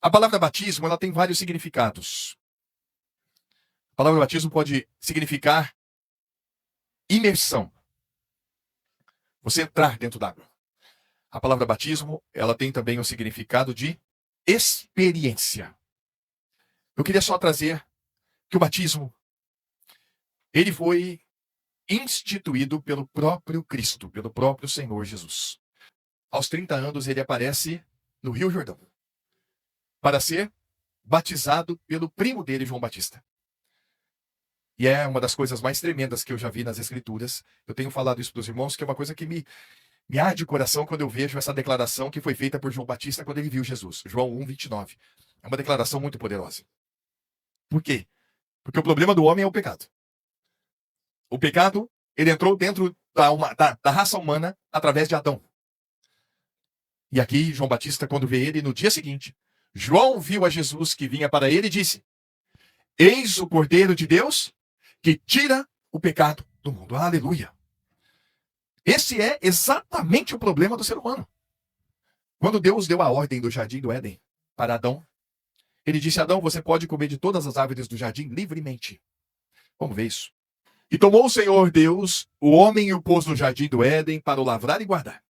A palavra batismo, ela tem vários significados. A palavra batismo pode significar imersão. Você entrar dentro d'água. A palavra batismo, ela tem também o significado de experiência. Eu queria só trazer que o batismo, ele foi instituído pelo próprio Cristo, pelo próprio Senhor Jesus. Aos 30 anos, ele aparece no Rio Jordão para ser batizado pelo primo dele, João Batista. E é uma das coisas mais tremendas que eu já vi nas Escrituras. Eu tenho falado isso para os irmãos, que é uma coisa que me arde o coração quando eu vejo essa declaração que foi feita por João Batista quando ele viu Jesus. João 1:29. É uma declaração muito poderosa. Por quê? Porque o problema do homem é o pecado. O pecado, ele entrou dentro da raça humana através de Adão. E aqui, João Batista, quando vê ele, no dia seguinte, João viu a Jesus que vinha para ele e disse: Eis o Cordeiro de Deus que tira o pecado do mundo. Aleluia! Esse é exatamente o problema do ser humano. Quando Deus deu a ordem do jardim do Éden para Adão, ele disse: Adão, você pode comer de todas as árvores do jardim livremente. Vamos ver isso. E tomou o Senhor Deus o homem e o pôs no jardim do Éden para o lavrar e guardar.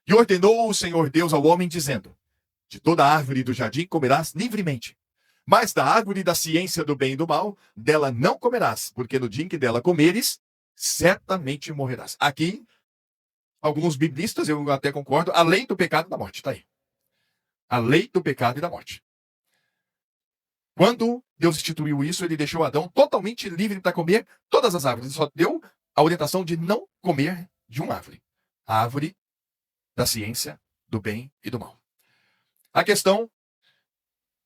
E ordenou o Senhor Deus ao homem, dizendo: De toda árvore do jardim comerás livremente, mas da árvore da ciência do bem e do mal, dela não comerás, porque no dia em que dela comeres, certamente morrerás. Aqui, alguns biblistas, eu até concordo, a lei do pecado e da morte, está aí. A lei do pecado e da morte. Quando Deus instituiu isso, ele deixou Adão totalmente livre para comer todas as árvores. Ele só deu a orientação de não comer de uma árvore. A árvore da ciência do bem e do mal. A questão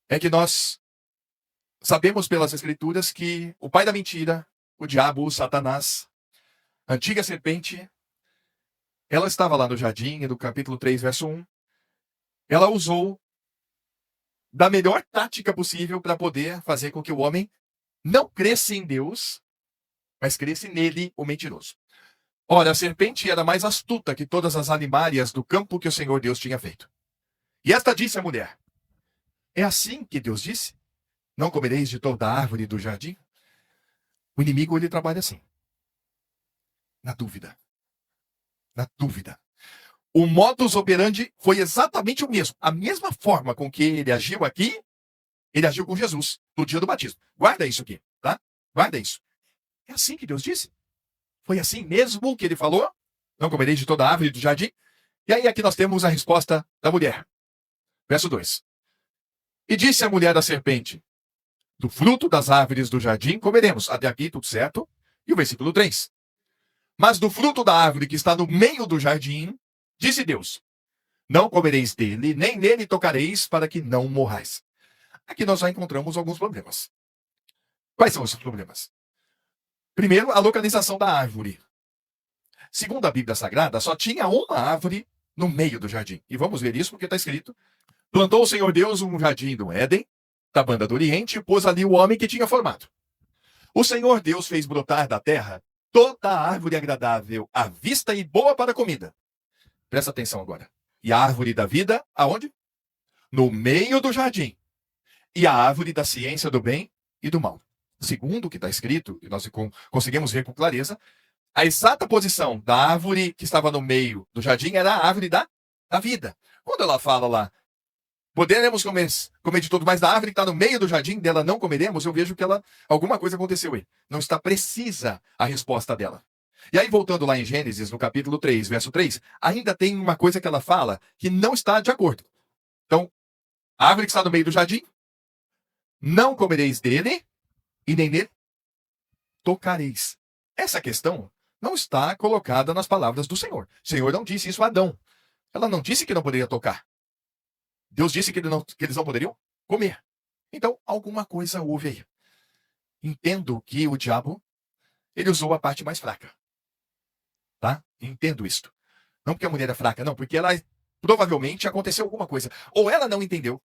é que nós sabemos pelas Escrituras que o pai da mentira, o diabo, o Satanás, a antiga serpente, ela estava lá no jardim, no capítulo 3, verso 1. Ela usou da melhor tática possível para poder fazer com que o homem não cresça em Deus, mas cresça nele, o mentiroso. Ora, a serpente era mais astuta que todas as animárias do campo que o Senhor Deus tinha feito. E esta disse à mulher: É assim que Deus disse? Não comereis de toda a árvore do jardim? O inimigo, ele trabalha assim. Na dúvida. Na dúvida. O modus operandi foi exatamente o mesmo. A mesma forma com que ele agiu aqui, ele agiu com Jesus, no dia do batismo. Guarda isso aqui, tá? Guarda isso. É assim que Deus disse. Foi assim mesmo que ele falou? Não comereis de toda a árvore do jardim? E aí aqui nós temos a resposta da mulher. Verso 2. E disse a mulher da serpente: Do fruto das árvores do jardim comeremos. Até aqui tudo certo. E o versículo 3. Mas do fruto da árvore que está no meio do jardim, disse Deus: Não comereis dele, nem nele tocareis, para que não morrais. Aqui nós já encontramos alguns problemas. Quais são esses problemas? Primeiro, a localização da árvore. Segundo a Bíblia Sagrada, só tinha uma árvore no meio do jardim. E vamos ver isso porque está escrito: Plantou o Senhor Deus um jardim do Éden, da banda do Oriente, e pôs ali o homem que tinha formado. O Senhor Deus fez brotar da terra toda a árvore agradável à vista e boa para a comida. Presta atenção agora. E a árvore da vida, aonde? No meio do jardim. E a árvore da ciência do bem e do mal. Segundo o que está escrito, e nós conseguimos ver com clareza, a exata posição da árvore que estava no meio do jardim era a árvore da vida. Quando ela fala lá, poderemos comer de tudo, mas da árvore que está no meio do jardim, dela não comeremos, eu vejo que alguma coisa aconteceu aí. Não está precisa a resposta dela. E aí, voltando lá em Gênesis, no capítulo 3, verso 3, ainda tem uma coisa que ela fala que não está de acordo. Então, a árvore que está no meio do jardim, não comereis dele, e nem nele tocareis. Essa questão não está colocada nas palavras do Senhor. O Senhor não disse isso a Adão. Ela não disse que não poderia tocar. Deus disse que eles não poderiam comer. Então, alguma coisa houve aí. Entendo que o diabo, ele usou a parte mais fraca. Tá? Entendo isto. Não porque a mulher é fraca, não, porque ela provavelmente aconteceu alguma coisa. Ou ela não entendeu.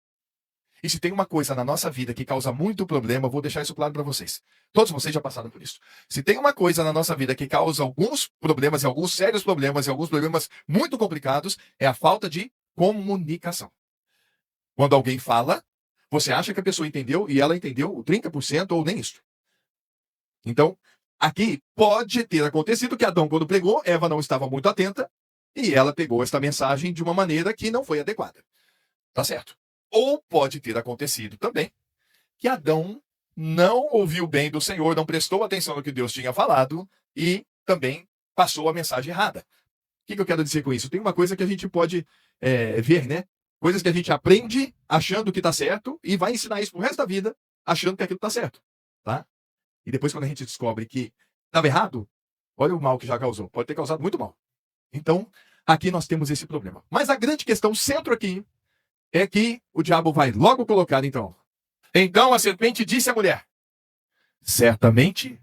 E se tem uma coisa na nossa vida que causa muito problema, eu vou deixar isso claro para vocês. Todos vocês já passaram por isso. Se tem uma coisa na nossa vida que causa alguns problemas, e alguns sérios problemas, e alguns problemas muito complicados, é a falta de comunicação. Quando alguém fala, você acha que a pessoa entendeu e ela entendeu 30% ou nem isso. Então, aqui pode ter acontecido que Adão, quando pregou, Eva não estava muito atenta e ela pegou esta mensagem de uma maneira que não foi adequada. Tá certo? Ou pode ter acontecido também que Adão não ouviu bem do Senhor, não prestou atenção no que Deus tinha falado e também passou a mensagem errada. O que eu quero dizer com isso? Tem uma coisa que a gente pode ver, né? Coisas que a gente aprende achando que está certo e vai ensinar isso pro resto da vida achando que aquilo está certo, tá? E depois quando a gente descobre que estava errado, olha o mal que já causou. Pode ter causado muito mal. Então, aqui nós temos esse problema. Mas a grande questão, o centro aqui, é que o diabo vai logo colocar, então. Então a serpente disse à mulher, certamente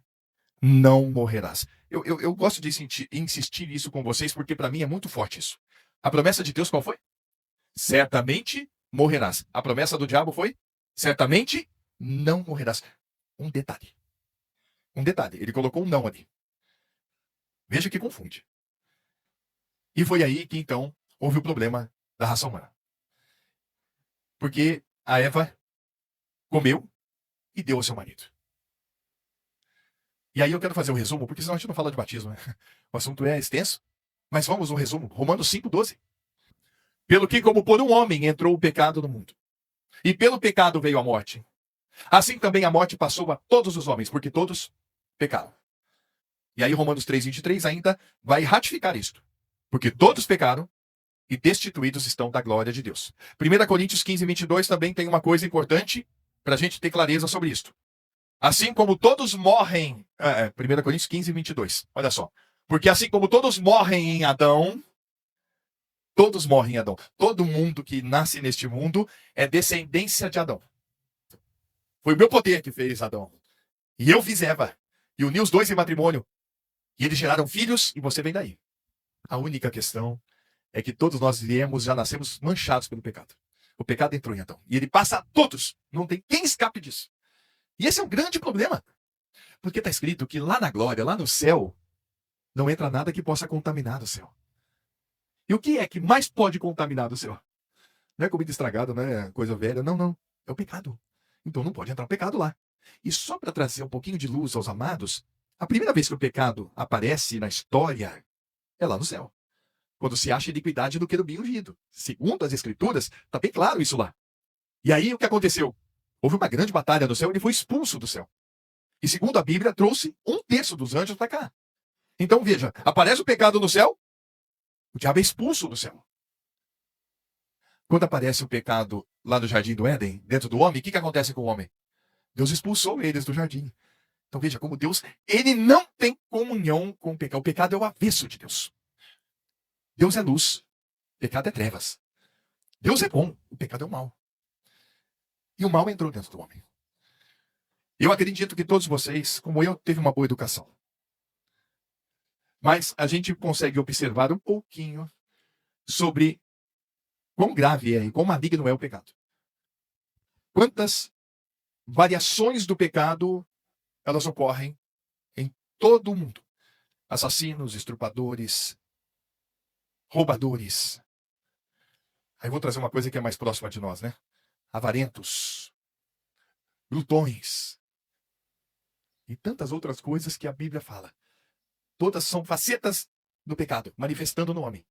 não morrerás. Eu gosto de insistir isso com vocês, porque para mim é muito forte isso. A promessa de Deus qual foi? Certamente morrerás. A promessa do diabo foi? Certamente não morrerás. Um detalhe. Um detalhe. Ele colocou um não ali. Veja que confunde. E foi aí que, então, houve o problema da raça humana. Porque a Eva comeu e deu ao seu marido. E aí eu quero fazer um resumo, porque senão a gente não fala de batismo, né? O assunto é extenso. Mas vamos um resumo. Romanos 5,12. Pelo que, como por um homem entrou o pecado no mundo, e pelo pecado veio a morte, assim também a morte passou a todos os homens, porque todos pecaram. E aí Romanos 3,23 ainda vai ratificar isto. Porque todos pecaram e destituídos estão da glória de Deus. 1 Coríntios 15:22 também tem uma coisa importante para a gente ter clareza sobre isto. Assim como todos morrem... 1 Coríntios 15:22. Olha só. Porque assim como todos morrem em Adão... Todos morrem em Adão. Todo mundo que nasce neste mundo é descendência de Adão. Foi o meu poder que fez Adão. E eu fiz Eva. E uni os dois em matrimônio. E eles geraram filhos e você vem daí. A única questão é que todos nós já nascemos manchados pelo pecado. O pecado entrou em Adão. E ele passa a todos. Não tem quem escape disso. E esse é um grande problema. Porque está escrito que lá na glória, lá no céu, não entra nada que possa contaminar o céu. E o que é que mais pode contaminar o céu? Não é comida estragada, não é coisa velha. Não, não. É o pecado. Então não pode entrar o pecado lá. E só para trazer um pouquinho de luz aos amados, a primeira vez que o pecado aparece na história é lá no céu. Quando se acha iniquidade do querubim ungido. Segundo as escrituras, está bem claro isso lá. E aí o que aconteceu? Houve uma grande batalha no céu e ele foi expulso do céu. E segundo a Bíblia, trouxe 1/3 dos anjos para cá. Então veja, aparece o pecado no céu, o diabo é expulso do céu. Quando aparece o pecado lá no jardim do Éden, dentro do homem, o que acontece com o homem? Deus expulsou eles do jardim. Então veja como Deus, ele não tem comunhão com o pecado. O pecado é o avesso de Deus. Deus é luz, o pecado é trevas. Deus é bom, o pecado é o mal. E o mal entrou dentro do homem. Eu acredito que todos vocês, como eu, teve uma boa educação. Mas a gente consegue observar um pouquinho sobre quão grave é e quão maligno é o pecado. Quantas variações do pecado elas ocorrem em todo o mundo. Assassinos, estrupadores, roubadores. Aí vou trazer uma coisa que é mais próxima de nós, né? Avarentos, glutões e tantas outras coisas que a Bíblia fala. Todas são facetas do pecado, manifestando no homem.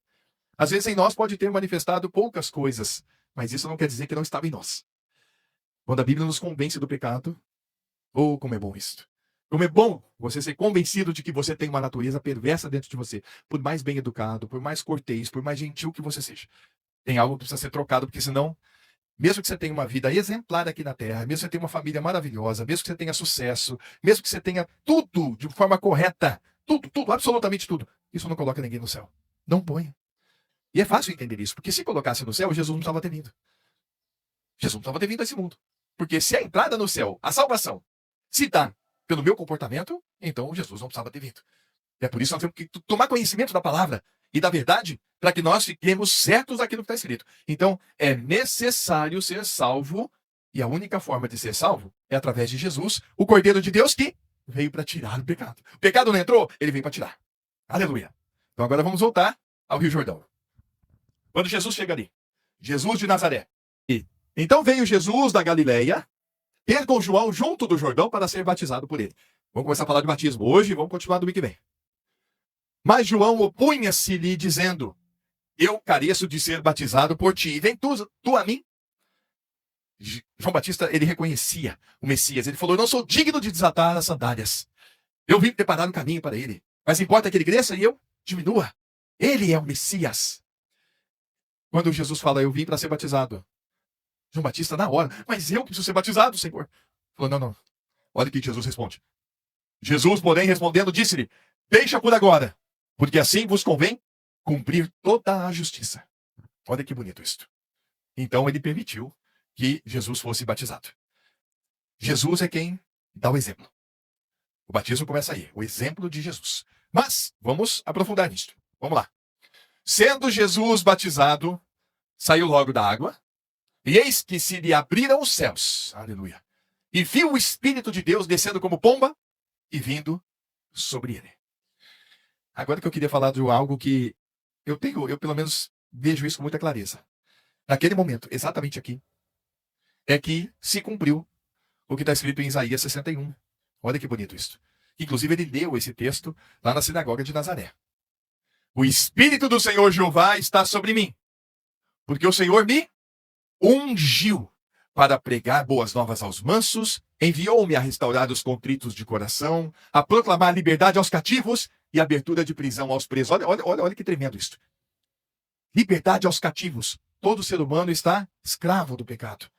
Às vezes em nós pode ter manifestado poucas coisas, mas isso não quer dizer que não estava em nós. Quando a Bíblia nos convence do pecado, oh, como é bom isso. Como é bom você ser convencido de que você tem uma natureza perversa dentro de você. Por mais bem educado, por mais cortês, por mais gentil que você seja. Tem algo que precisa ser trocado, porque senão, mesmo que você tenha uma vida exemplar aqui na Terra, mesmo que você tenha uma família maravilhosa, mesmo que você tenha sucesso, mesmo que você tenha tudo de forma correta, tudo, absolutamente tudo, isso não coloca ninguém no céu. Não põe. E é fácil entender isso, porque se colocasse no céu, Jesus não precisava ter vindo. Jesus não precisava ter vindo a esse mundo. Porque se a entrada no céu, a salvação, se dá pelo meu comportamento, então Jesus não precisava ter vindo. É por isso que nós temos que tomar conhecimento da palavra e da verdade para que nós fiquemos certos daquilo que está escrito. Então, é necessário ser salvo e a única forma de ser salvo é através de Jesus, o Cordeiro de Deus que veio para tirar o pecado. O pecado não entrou, ele veio para tirar. Aleluia. Então agora vamos voltar ao Rio Jordão. Quando Jesus chega ali, Jesus de Nazaré, e Então veio Jesus da Galileia ter com João junto do Jordão para ser batizado por ele. Vamos começar a falar de batismo hoje e vamos continuar domingo que vem. Mas João opunha-se-lhe, dizendo: eu careço de ser batizado por ti, e vem tu a mim? João Batista, ele reconhecia o Messias. Ele falou: eu não sou digno de desatar as sandálias. Eu vim preparar um caminho para ele. Mas importa que ele cresça e eu diminua. Ele é o Messias. Quando Jesus fala: eu vim para ser batizado, João Batista, na hora: mas eu preciso ser batizado, Senhor. Falou: não. Olha o que Jesus responde. Jesus, porém, respondendo, disse-lhe: deixa por agora, porque assim vos convém cumprir toda a justiça. Olha que bonito isto. Então ele permitiu que Jesus fosse batizado. Jesus é quem dá o exemplo. O batismo começa aí, o exemplo de Jesus. Mas vamos aprofundar nisto. Vamos lá. Sendo Jesus batizado, saiu logo da água, e eis que se lhe abriram os céus. Aleluia. E viu o Espírito de Deus descendo como pomba e vindo sobre ele. Agora que eu queria falar de algo que eu pelo menos vejo isso com muita clareza. Naquele momento, exatamente aqui, é que se cumpriu o que está escrito em Isaías 61. Olha que bonito isso. Inclusive ele leu esse texto lá na sinagoga de Nazaré. O Espírito do Senhor Jeová está sobre mim, porque o Senhor me ungiu para pregar boas novas aos mansos, enviou-me a restaurar os contritos de coração, a proclamar liberdade aos cativos e abertura de prisão aos presos. Olha que tremendo isso. Liberdade aos cativos. Todo ser humano está escravo do pecado.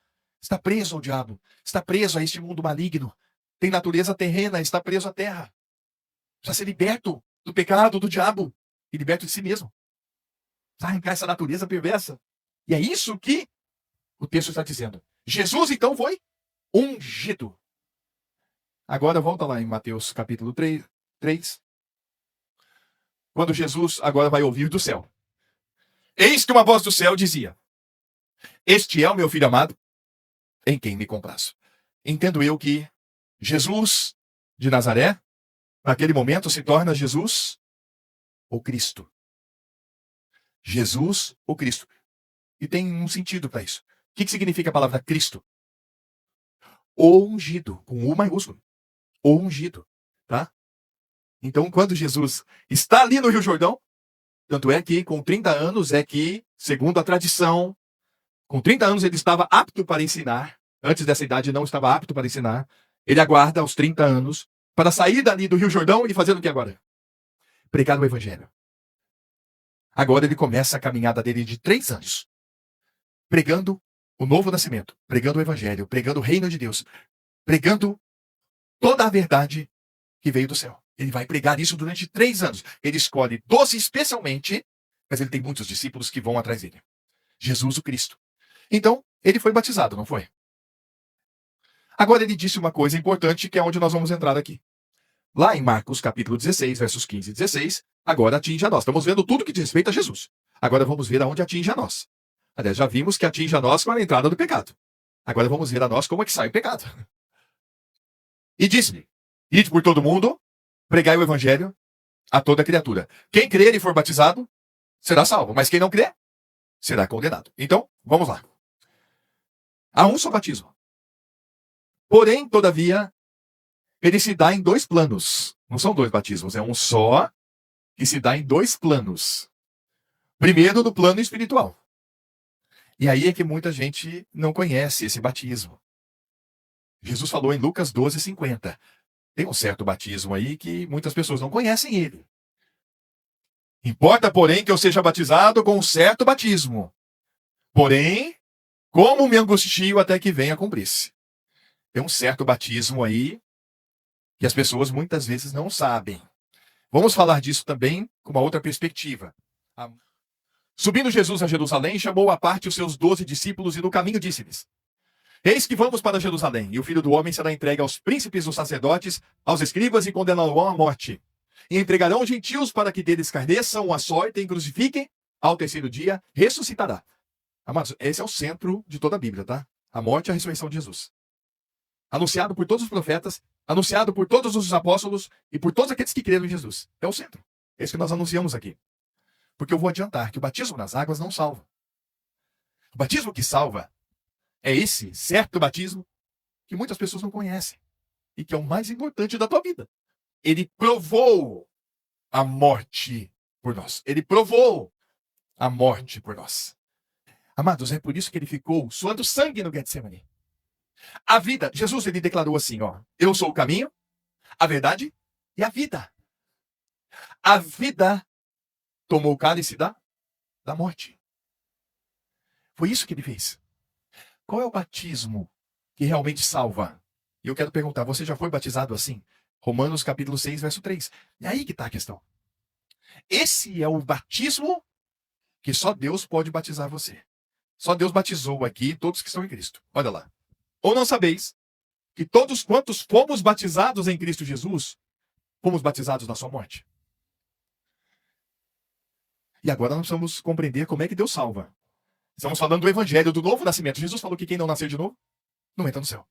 Está preso ao diabo. Está preso a este mundo maligno. Tem natureza terrena, está preso à terra. Precisa ser liberto do pecado, do diabo. E liberto de si mesmo. Precisa arrancar essa natureza perversa. E é isso que o texto está dizendo. Jesus, então, foi ungido. Agora, volta lá em Mateus capítulo 3. Quando Jesus agora vai ouvir do céu. Eis que uma voz do céu dizia: este é o meu filho amado, em quem me comprazo. Entendo eu que Jesus de Nazaré, naquele momento, se torna Jesus o Cristo. Jesus o Cristo. E tem um sentido para isso. O que significa a palavra Cristo? O ungido, com U maiúsculo. O ungido, tá? Então, quando Jesus está ali no Rio Jordão, tanto é que com 30 anos é que, segundo a tradição, com 30 anos ele estava apto para ensinar. Antes dessa idade não estava apto para ensinar. Ele aguarda aos 30 anos para sair dali do Rio Jordão e fazer o que agora? Pregar o Evangelho. Agora ele começa a caminhada dele de 3 anos. Pregando o novo nascimento, pregando o Evangelho, pregando o reino de Deus, pregando toda a verdade que veio do céu. Ele vai pregar isso durante 3 anos. Ele escolhe 12 especialmente, mas ele tem muitos discípulos que vão atrás dele. Jesus o Cristo. Então, ele foi batizado, não foi? Agora ele disse uma coisa importante, que é onde nós vamos entrar aqui. Lá em Marcos capítulo 16, versos 15 e 16, agora atinge a nós. Estamos vendo tudo que diz respeito a Jesus. Agora vamos ver aonde atinge a nós. Aliás, já vimos que atinge a nós com a entrada do pecado. Agora vamos ver a nós como é que sai o pecado. E disse-lhe: ide por todo mundo, pregai o Evangelho a toda criatura. Quem crer e for batizado, será salvo. Mas quem não crer, será condenado. Então, vamos lá. Há um só batismo. Porém, todavia, ele se dá em 2 planos. Não são 2 batismos, é um só que se dá em 2 planos. Primeiro, no plano espiritual. E aí é que muita gente não conhece esse batismo. Jesus falou em Lucas 12:50. Tem um certo batismo aí que muitas pessoas não conhecem ele. Importa, porém, que eu seja batizado com um certo batismo. Porém, como me angustio até que venha a cumprir-se. Tem um certo batismo aí que as pessoas muitas vezes não sabem. Vamos falar disso também com uma outra perspectiva. Subindo Jesus a Jerusalém, chamou à parte os seus 12 discípulos e no caminho disse-lhes: eis que vamos para Jerusalém, e o Filho do Homem será entregue aos príncipes dos sacerdotes, aos escribas, e condenarão à morte. E entregarão os gentios para que deles carneçam, a sortem, crucifiquem, ao 3º dia ressuscitará. Amados, esse é o centro de toda a Bíblia, tá? A morte e a ressurreição de Jesus. Anunciado por todos os profetas, anunciado por todos os apóstolos e por todos aqueles que creram em Jesus. É o centro. É isso que nós anunciamos aqui. Porque eu vou adiantar que o batismo nas águas não salva. O batismo que salva É esse certo batismo que muitas pessoas não conhecem e que é o mais importante da tua vida. Ele provou a morte por nós. Ele provou a morte por nós. Amados, é por isso que ele ficou suando sangue no Getsemane. A vida, Jesus ele declarou assim, ó, eu sou o caminho, a verdade e a vida. A vida tomou o cálice da morte. Foi isso que ele fez. Qual é o batismo que realmente salva? E eu quero perguntar, você já foi batizado assim? Romanos capítulo 6, verso 3. E aí que está a questão. Esse é o batismo que só Deus pode batizar você. Só Deus batizou aqui todos que estão em Cristo. Olha lá. Ou não sabeis que todos quantos fomos batizados em Cristo Jesus, fomos batizados na sua morte? E agora nós vamos compreender como é que Deus salva. Estamos falando do evangelho do novo nascimento. Jesus falou que quem não nascer de novo, não entra no céu.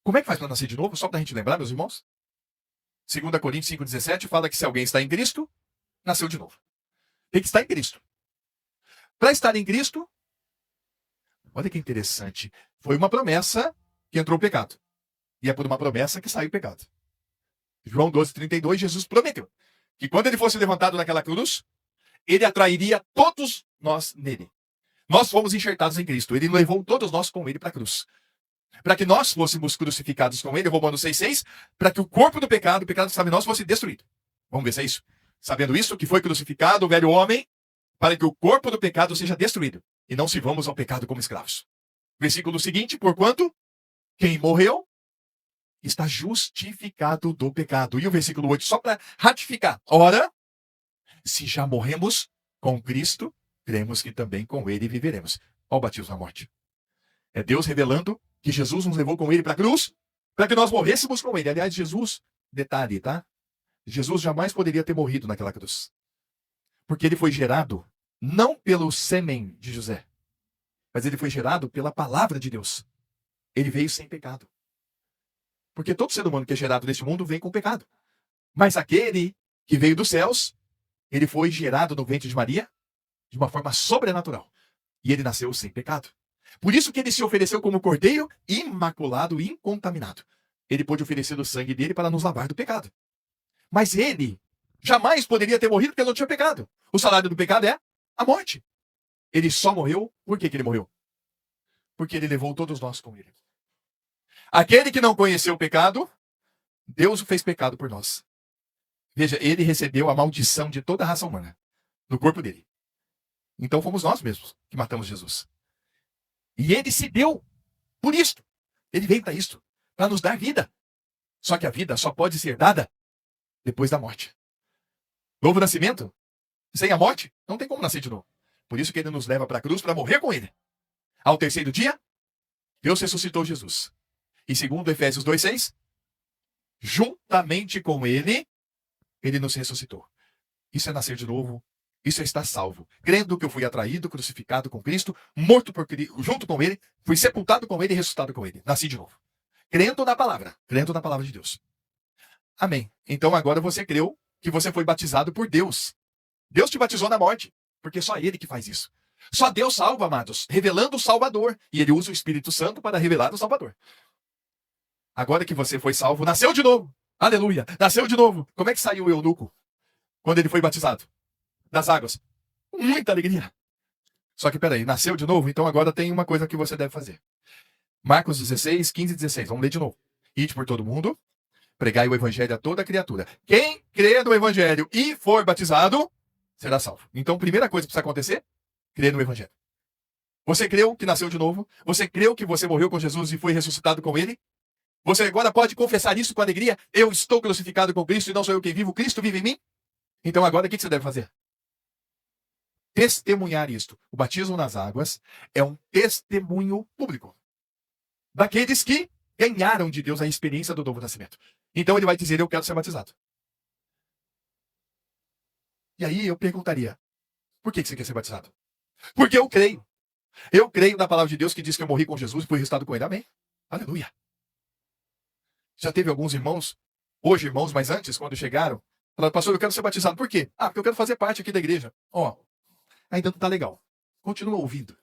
Como é que faz para nascer de novo? Só para a gente lembrar, meus irmãos. 2 Coríntios 5,17 fala que se alguém está em Cristo, nasceu de novo. Tem que estar em Cristo. Para estar em Cristo, olha que interessante, foi uma promessa que entrou o pecado. E é por uma promessa que saiu o pecado. João 12,32, Jesus prometeu que quando ele fosse levantado naquela cruz, ele atrairia todos nós nele. Nós fomos enxertados em Cristo. Ele levou todos nós com ele para a cruz. Para que nós fôssemos crucificados com ele, Romanos 6,6, para que o corpo do pecado, o pecado que estava em nós, fosse destruído. Vamos ver se é isso. Sabendo isso, que foi crucificado o velho homem, para que o corpo do pecado seja destruído. E não sirvamos ao pecado como escravos. Versículo seguinte, porquanto quem morreu está justificado do pecado. E o versículo 8, só para ratificar. Ora, se já morremos com Cristo, cremos que também com ele viveremos. Olha o batismo na morte. É Deus revelando que Jesus nos levou com ele para a cruz, para que nós morrêssemos com ele. Aliás, Jesus, detalhe, tá? Jesus jamais poderia ter morrido naquela cruz. Porque ele foi gerado não pelo sêmen de José, mas ele foi gerado pela palavra de Deus. Ele veio sem pecado. Porque todo ser humano que é gerado neste mundo vem com pecado. Mas aquele que veio dos céus, ele foi gerado no ventre de Maria de uma forma sobrenatural. E ele nasceu sem pecado. Por isso que ele se ofereceu como cordeiro imaculado e incontaminado. Ele pôde oferecer o sangue dele para nos lavar do pecado. Mas ele jamais poderia ter morrido porque ele não tinha pecado. O salário do pecado é a morte. Ele só morreu. Por que ele morreu? Porque ele levou todos nós com ele. Aquele que não conheceu o pecado, Deus o fez pecado por nós. Veja, ele recebeu a maldição de toda a raça humana no corpo dele. Então fomos nós mesmos que matamos Jesus. E ele se deu por isto. Ele veio para isto, para nos dar vida. Só que a vida só pode ser dada depois da morte. Novo nascimento, sem a morte, não tem como nascer de novo. Por isso que ele nos leva para a cruz para morrer com ele. Ao terceiro dia, Deus ressuscitou Jesus. E segundo Efésios 2,6, juntamente com ele, ele nos ressuscitou. Isso é nascer de novo. Isso é estar salvo. Crendo que eu fui atraído, crucificado com Cristo, morto junto com ele, fui sepultado com ele e ressuscitado com ele. Nasci de novo. Crendo na palavra de Deus. Amém. Então agora você creu que você foi batizado por Deus. Deus te batizou na morte, porque só ele que faz isso. Só Deus salva, amados, revelando o Salvador. E ele usa o Espírito Santo para revelar o Salvador. Agora que você foi salvo, nasceu de novo. Aleluia. Nasceu de novo. Como é que saiu o eunuco quando ele foi batizado? Das águas. Com muita alegria. Só que peraí, nasceu de novo? Então agora tem uma coisa que você deve fazer. Marcos 16, 15 e 16. Vamos ler de novo. Ide por todo mundo, pregai o evangelho a toda criatura. Quem crê no evangelho e for batizado, será salvo. Então, primeira coisa que precisa acontecer, crer no evangelho. Você creu que nasceu de novo? Você creu que você morreu com Jesus e foi ressuscitado com ele? Você agora pode confessar isso com alegria? Eu estou crucificado com Cristo e não sou eu quem vivo, Cristo vive em mim? Então agora o que você deve fazer? Testemunhar isto. O batismo nas águas é um testemunho público daqueles que ganharam de Deus a experiência do novo nascimento. Então ele vai dizer, eu quero ser batizado. E aí eu perguntaria, por que você quer ser batizado? Porque eu creio. Eu creio na palavra de Deus que diz que eu morri com Jesus e fui ressuscitado com ele. Amém? Aleluia. Já teve alguns irmãos, hoje irmãos, mas antes, quando chegaram, falaram, pastor, eu quero ser batizado. Por quê? Porque eu quero fazer parte aqui da igreja. Ainda não está legal. Continua ouvindo.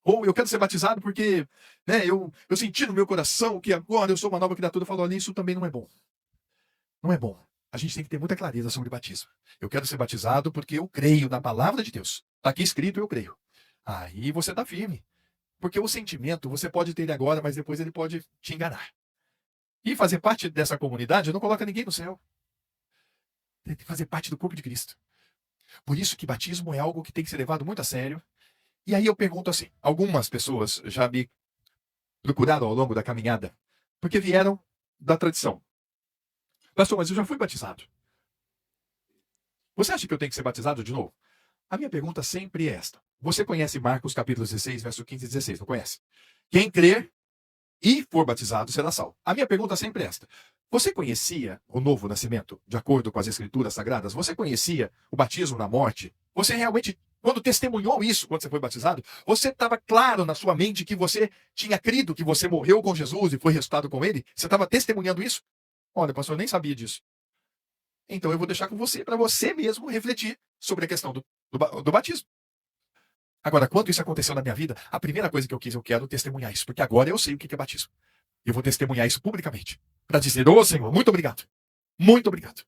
Ou eu quero ser batizado porque, né, eu senti no meu coração que agora eu sou uma nova criatura. Eu falo, olha, isso também não é bom. Não é bom. A gente tem que ter muita clareza sobre batismo. Eu quero ser batizado porque eu creio na palavra de Deus. Está aqui escrito, eu creio. Aí você está firme. Porque o sentimento, você pode ter ele agora, mas depois ele pode te enganar. E fazer parte dessa comunidade não coloca ninguém no céu. Tem que fazer parte do corpo de Cristo. Por isso que batismo é algo que tem que ser levado muito a sério. E aí eu pergunto assim, algumas pessoas já me procuraram ao longo da caminhada, porque vieram da tradição. Pastor, mas eu já fui batizado. Você acha que eu tenho que ser batizado de novo? A minha pergunta sempre é esta. Você conhece Marcos capítulo 16, verso 15 e 16, não conhece? Quem crer e for batizado será salvo. A minha pergunta sempre é esta. Você conhecia o novo nascimento, de acordo com as escrituras sagradas? Você conhecia o batismo na morte? Você realmente, quando testemunhou isso, quando você foi batizado, você estava claro na sua mente que você tinha crido que você morreu com Jesus e foi ressuscitado com ele? Você estava testemunhando isso? Olha, pastor, eu nem sabia disso. Então eu vou deixar com você, para você mesmo refletir sobre a questão do batismo. Agora, quando isso aconteceu na minha vida, a primeira coisa que eu quero testemunhar isso, porque agora eu sei o que é batismo. Eu vou testemunhar isso publicamente, para dizer, ô Senhor, muito obrigado. Muito obrigado.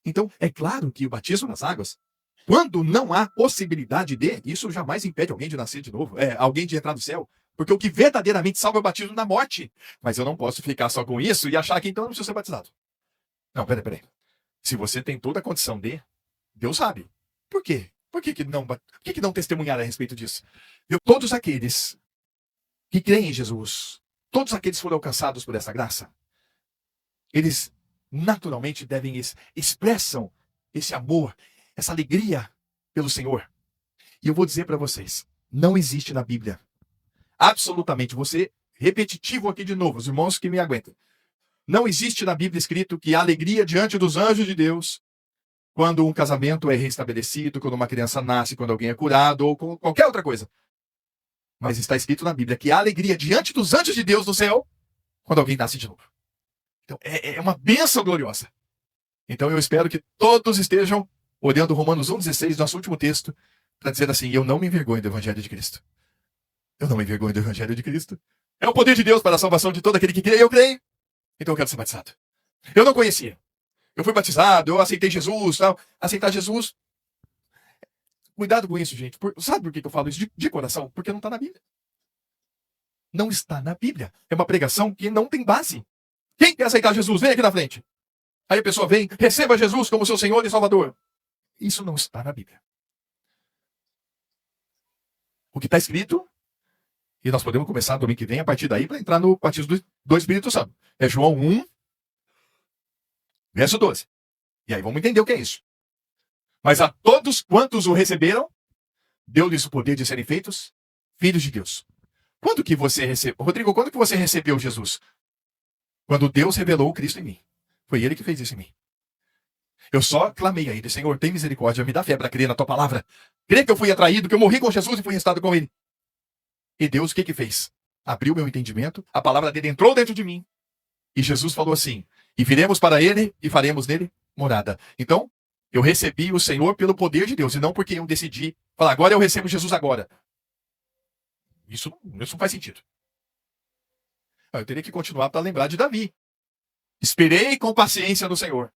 Então, é claro que o batismo nas águas, quando não há possibilidade de, isso jamais impede alguém de nascer de novo, alguém de entrar no céu, porque o que verdadeiramente salva é o batismo da morte. Mas eu não posso ficar só com isso e achar que então eu não preciso ser batizado. Não, peraí. Se você tem toda a condição de, Deus sabe. Por quê? Por que não testemunhar a respeito disso? Todos aqueles que creem em Jesus, todos aqueles que foram alcançados por essa graça, eles naturalmente expressam esse amor, essa alegria pelo Senhor. E eu vou dizer para vocês, não existe na Bíblia, absolutamente, repetitivo aqui de novo, os irmãos que me aguentam, não existe na Bíblia escrito que a alegria diante dos anjos de Deus, quando um casamento é restabelecido, quando uma criança nasce, quando alguém é curado, ou com qualquer outra coisa. Mas está escrito na Bíblia que há alegria diante dos anjos de Deus no céu, quando alguém nasce de novo. Então, é uma bênção gloriosa. Então, eu espero que todos estejam olhando Romanos 1,16, nosso último texto, para dizer assim, eu não me envergonho do Evangelho de Cristo. Eu não me envergonho do Evangelho de Cristo. É o poder de Deus para a salvação de todo aquele que crê, eu creio. Então, eu quero ser batizado. Eu não conhecia. Eu fui batizado, eu aceitei Jesus, tal. Aceitar Jesus. Cuidado com isso, gente. Sabe por que eu falo isso de coração? Porque não está na Bíblia. Não está na Bíblia. É uma pregação que não tem base. Quem quer aceitar Jesus? Vem aqui na frente. Aí a pessoa vem, receba Jesus como seu Senhor e Salvador. Isso não está na Bíblia. O que está escrito, e nós podemos começar domingo que vem, a partir daí, para entrar no batismo do Espírito Santo. É João 1, verso 12. E aí vamos entender o que é isso. Mas a todos quantos o receberam, deu-lhes o poder de serem feitos filhos de Deus. Quando que você recebeu? Rodrigo, quando que você recebeu Jesus? Quando Deus revelou o Cristo em mim. Foi Ele que fez isso em mim. Eu só clamei a Ele, Senhor, tem misericórdia, me dá fé para crer na Tua palavra. Crer que eu fui atraído, que eu morri com Jesus e fui ressuscitado com Ele. E Deus o que fez? Abriu meu entendimento, a palavra dele entrou dentro de mim. E Jesus falou assim, e viremos para Ele e faremos nele morada. Então, eu recebi o Senhor pelo poder de Deus, e não porque eu decidi falar, agora eu recebo Jesus agora. Isso não faz sentido. Eu teria que continuar para lembrar de Davi. Esperei com paciência no Senhor.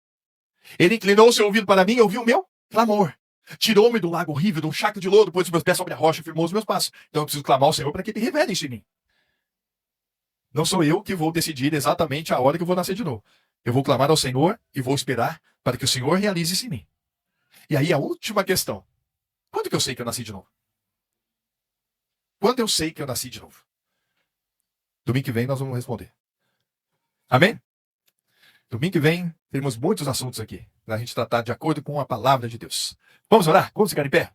Ele inclinou o seu ouvido para mim e ouviu o meu clamor. Tirou-me do lago horrível, de um charco de lodo, pôs os meus pés sobre a rocha e firmou os meus passos. Então eu preciso clamar ao Senhor para que Ele revele isso em mim. Não sou eu que vou decidir exatamente a hora que eu vou nascer de novo. Eu vou clamar ao Senhor e vou esperar para que o Senhor realize isso em mim. E aí a última questão. Quando que eu sei que eu nasci de novo? Quando eu sei que eu nasci de novo? Domingo que vem nós vamos responder. Amém? Domingo que vem temos muitos assuntos aqui para a gente tratar de acordo com a palavra de Deus. Vamos orar? Vamos ficar em pé?